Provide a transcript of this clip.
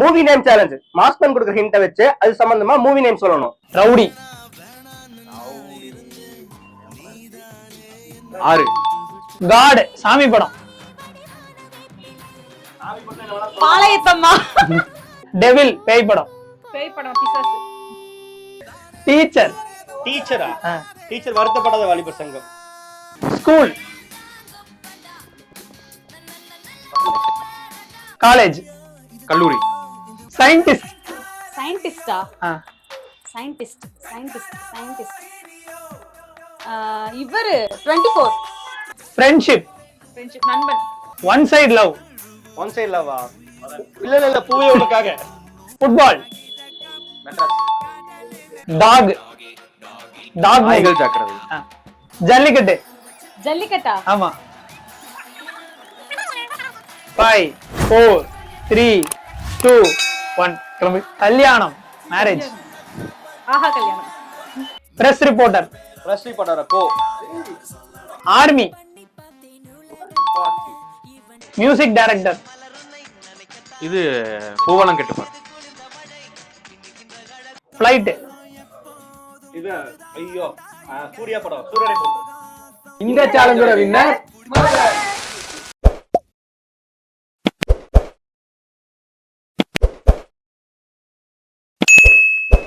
Movie name challenge. மாஸ்மன் கொடுக்குற ஹிண்ட வச்சு அது சம்பந்தமா மூவி நேம் சொல்லணும். ரவுடி. 6. காட் சாமி படம். பாளையத்தம்மா. டெவில் பேய் படம். பேய் படம் பிசாசு. டீச்சர். டீச்சரா? டீச்சர் வருத்தப்படாத வாலிபர் சங்கம். ஸ்கூல். காலேஜ். கல்லூரி. சயின்டிஸ்ட். சயின்டிஸ்டா? சயின்டிஸ்ட். இவரு 24. ஃப்ரெண்ட்ஷிப். நண்பன். One side love. One side லவ்வா? இல்ல பூவே உனக்காக. ஃபுட்பால். டாக். மைக்கேல் ஜாக்ரது. ஜல்லிக்கட்டு. ஜல்லிக்கட்டா? ஆமா. 5 4 3 2 1 கல்யாணம். மேரேஜ். ஆஹா கல்யாணம். Press reporter. கோ. ஆர்மி. Music director. இது பூவலம் கெட்டுப்பார். ஃளைட். இது ஐயோ சூர்யா படம். சூரரை போட்டு. இந்த சேலஞ்சோட வின்னர்